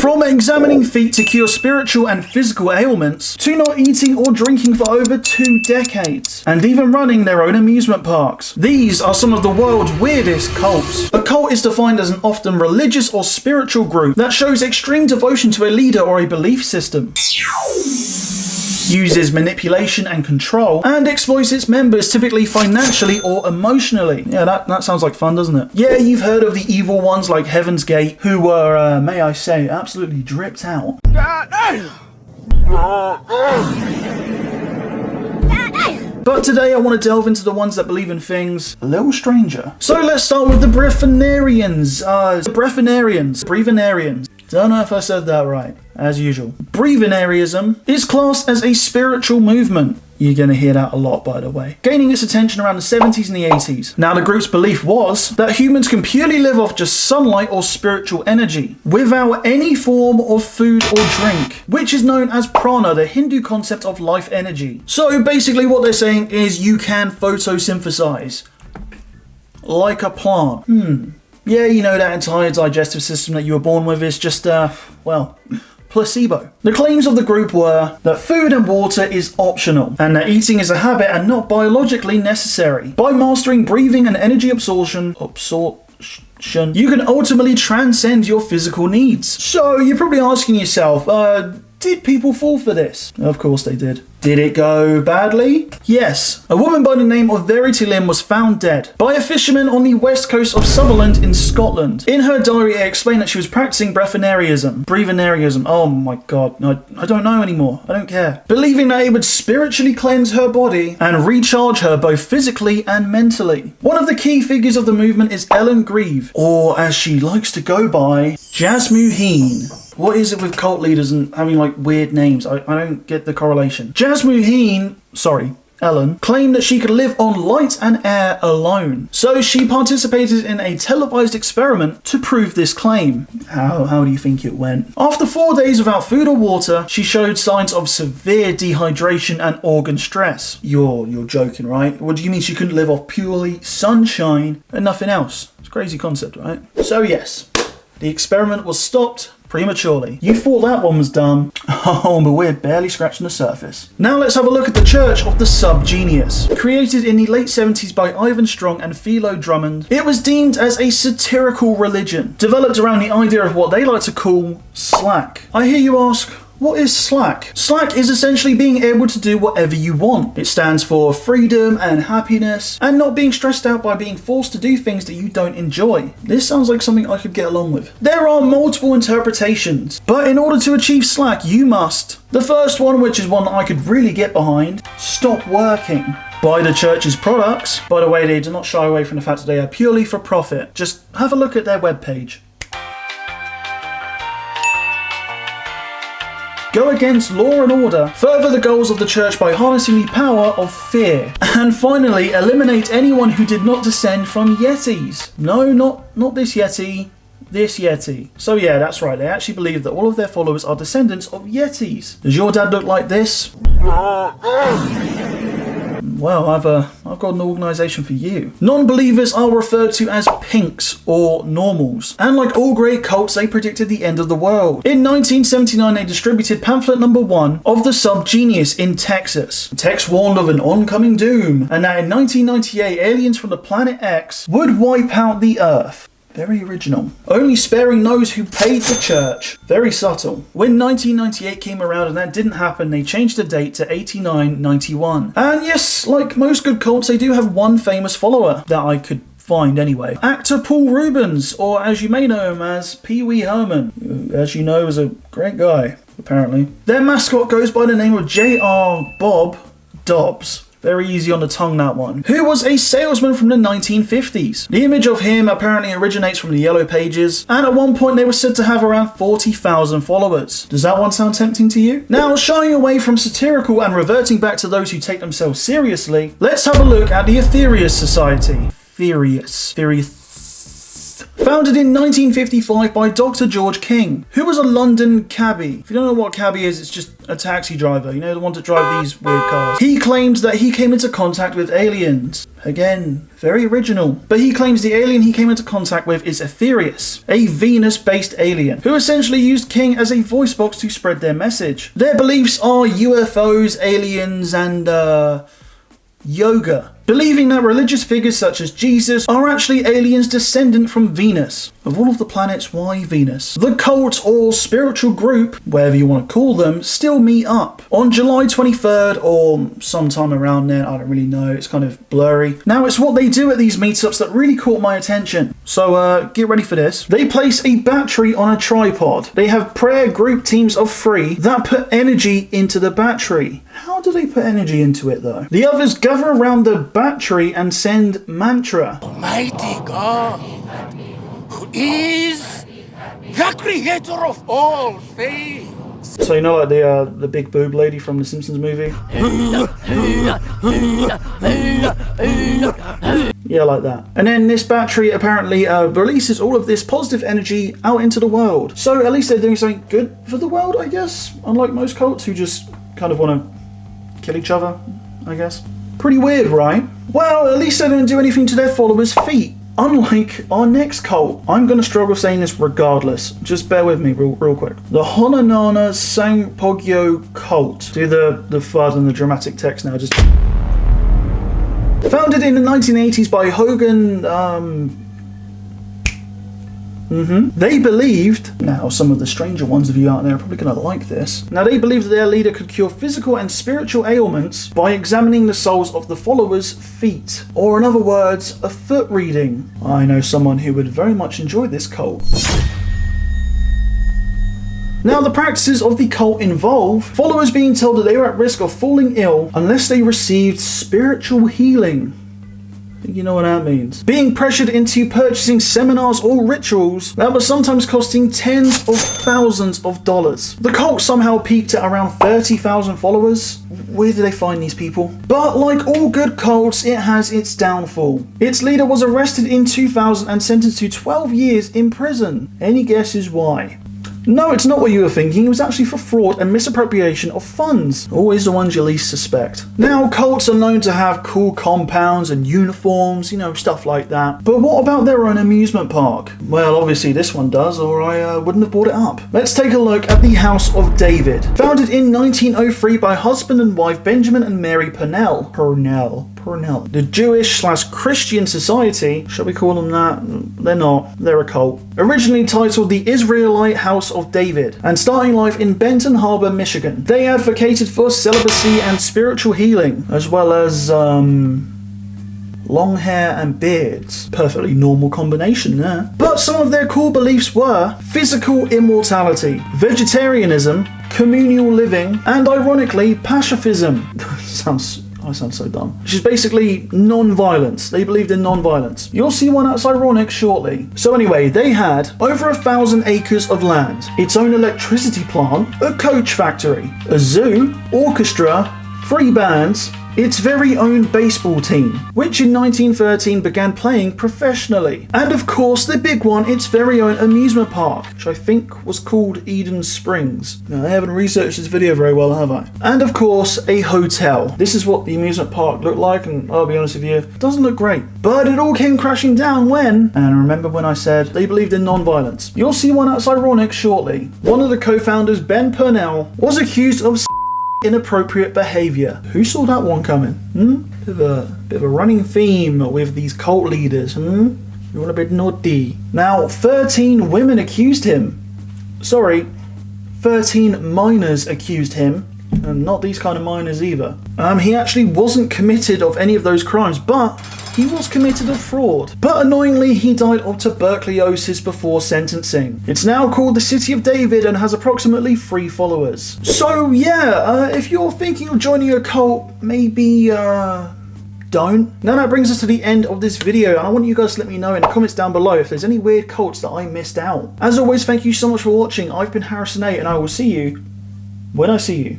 From examining feet to cure spiritual and physical ailments, to not eating or drinking for over 2 decades, and even running their own amusement parks. These are some of the world's weirdest cults. A cult is defined as an often religious or spiritual group that shows extreme devotion to a leader or a belief system, uses manipulation and control, and exploits its members typically financially or emotionally. Yeah, that sounds like fun, doesn't it? Yeah, you've heard of the evil ones like Heaven's Gate, who were, may I say, absolutely dripped out. But today I want to delve into the ones that believe in things a little stranger. So let's start with the Breathinarians. Breathinarians. Don't know if I said that right, as usual. Breathinarism is classed as a spiritual movement. You're going to hear that a lot, by the way. Gaining its attention around the 70s and the 80s. Now, the group's belief was that humans can purely live off just sunlight or spiritual energy, without any form of food or drink, which is known as prana, the Hindu concept of life energy. So basically what they're saying is you can photosynthesize, like a plant. Yeah, you know, that entire digestive system that you were born with is just, well, placebo. The claims of the group were that food and water is optional, and that eating is a habit and not biologically necessary. By mastering breathing and energy absorption, you can ultimately transcend your physical needs. So you're probably asking yourself, did people fall for this? Of course they did. Did it go badly? Yes. A woman by the name of Verity Lim was found dead by a fisherman on the west coast of Sutherland in Scotland. In her diary, it explained that she was practicing breathinarism. Oh my god, I don't know anymore. I don't care. Believing that it would spiritually cleanse her body and recharge her both physically and mentally. One of the key figures of the movement is Ellen Grieve, or as she likes to go by, Jasmuheen. What is it with cult leaders and having like weird names? I don't get the correlation. Jasmuheen, Ellen, claimed that she could live on light and air alone. So she participated in a televised experiment to prove this claim. How do you think it went? After 4 days without food or water, she showed signs of severe dehydration and organ stress. You're joking, right? What do you mean she couldn't live off purely sunshine and nothing else? It's a crazy concept, right? So yes, the experiment was stopped prematurely. You thought that one was dumb. Oh, but we're barely scratching the surface. Now let's have a look at the Church of the Subgenius. Created in the late 70s by Ivan Strong and Philo Drummond, it was deemed as a satirical religion, developed around the idea of what they like to call slack. I hear you ask, what is slack? Slack is essentially being able to do whatever you want. It stands for freedom and happiness, and not being stressed out by being forced to do things that you don't enjoy. This sounds like something I could get along with. There are multiple interpretations, but in order to achieve slack, you must. The first one, which is one that I could really get behind, stop working. Buy the church's products. By the way, they do not shy away from the fact that they are purely for profit. Just have a look at their webpage. Go against law and order, further the goals of the church by harnessing the power of fear, and finally eliminate anyone who did not descend from Yetis. No, not this Yeti, this Yeti. So yeah, that's right, they actually believe that all of their followers are descendants of Yetis. Does your dad look like this? Well, I've got an organisation for you. Non-believers are referred to as pinks or normals. And like all great cults, they predicted the end of the world. In 1979, they distributed pamphlet number 1 of the Subgenius in Texas. The text warned of an oncoming doom, and that in 1998, aliens from the planet X would wipe out the Earth. Very original. Only sparing those who paid the church. Very subtle. When 1998 came around and that didn't happen, they changed the date to 8991. And yes, like most good cults, they do have one famous follower that I could find anyway. Actor Paul Rubens, or as you may know him as Pee Wee Herman, who, as you know, is a great guy, apparently. Their mascot goes by the name of J.R. Bob Dobbs. Very easy on the tongue, that one. Who was a salesman from the 1950s. The image of him apparently originates from the Yellow Pages, and at one point they were said to have around 40,000 followers. Does that one sound tempting to you? Now, shying away from satirical and reverting back to those who take themselves seriously, let's have a look at the Aetherius Society. Founded in 1955 by Dr. George King, who was a London cabbie. If you don't know what cabbie is, it's just a taxi driver, you know, the one to drive these weird cars. He claims that he came into contact with aliens. Again, very original. But he claims the alien he came into contact with is Aetherius, a Venus-based alien, who essentially used King as a voice box to spread their message. Their beliefs are UFOs, aliens, and yoga, believing that religious figures such as Jesus are actually aliens descendant from Venus. Of all of the planets, why Venus? The cult or spiritual group, whatever you want to call them, still meet up on July 23rd or sometime around then. I don't really know, it's kind of blurry. Now, it's what they do at these meetups that really caught my attention. So get ready for this. They place a battery on a tripod. They have prayer group teams of 3 that put energy into the battery. How do they put energy into it though? The others gather around the battery and send mantra. Almighty God, who is the creator of all things. So you know, like the big boob lady from the Simpsons movie? Yeah, like that. And then this battery apparently releases all of this positive energy out into the world. So at least they're doing something good for the world, I guess. Unlike most cults who just kind of want to kill each other, I guess. Pretty weird, right? Well, at least they don't do anything to their followers' feet. Unlike our next cult. I'm going to struggle saying this regardless. Just bear with me real quick. The Hononana Sangpogyo cult. Do the FUD and the dramatic text now. Just founded in the 1980s by Hogan... They believed, now some of the stranger ones of you out there are probably going to like this. Now they believed that their leader could cure physical and spiritual ailments by examining the soles of the followers' feet. Or in other words, a foot reading. I know someone who would very much enjoy this cult. Now the practices of the cult involve followers being told that they were at risk of falling ill unless they received spiritual healing. You know what that means. Being pressured into purchasing seminars or rituals that were sometimes costing tens of thousands of dollars. The cult somehow peaked at around 30,000 followers. Where do they find these people? But like all good cults, it has its downfall. Its leader was arrested in 2000 and sentenced to 12 years in prison. Any guesses why? No, it's not what you were thinking. It was actually for fraud and misappropriation of funds. Always the ones you least suspect. Now, cults are known to have cool compounds and uniforms, you know, stuff like that. But what about their own amusement park? Well, obviously this one does, or I wouldn't have brought it up. Let's take a look at the House of David. Founded in 1903 by husband and wife Benjamin and Mary Purnell. The Jewish/Christian Society, shall we call them that? They're not, they're a cult. Originally titled the Israelite House of David, and starting life in Benton Harbor, Michigan. They advocated for celibacy and spiritual healing, as well as, long hair and beards. Perfectly normal combination there. But some of their core beliefs were physical immortality, vegetarianism, communal living, and ironically, pacifism. I sound so dumb. Which is basically non-violence. They believed in non-violence. You'll see why that's ironic shortly. So anyway, they had over 1,000 acres of land, its own electricity plant, a coach factory, a zoo, orchestra, 3 bands, its very own baseball team, which in 1913 began playing professionally. And of course, the big one, its very own amusement park, which I think was called Eden Springs. Now, I haven't researched this video very well, have I? And of course, a hotel. This is what the amusement park looked like, and I'll be honest with you, it doesn't look great. But it all came crashing down when, and remember when I said they believed in non-violence. You'll see why that's ironic shortly. One of the co-founders, Ben Purnell, was accused of inappropriate behaviour. Who saw that one coming? Bit of a running theme with these cult leaders. You want a bit naughty. Now, 13 women accused him. Sorry, 13 minors accused him. And not these kind of minors either. He actually wasn't committed of any of those crimes, but he was committed of fraud. But annoyingly, he died of tuberculosis before sentencing. It's now called the City of David and has approximately 3 followers. So yeah, if you're thinking of joining a cult, maybe don't. Now that brings us to the end of this video, and I want you guys to let me know in the comments down below if there's any weird cults that I missed out. As always, thank you so much for watching. I've been harrisonay, and I will see you when I see you.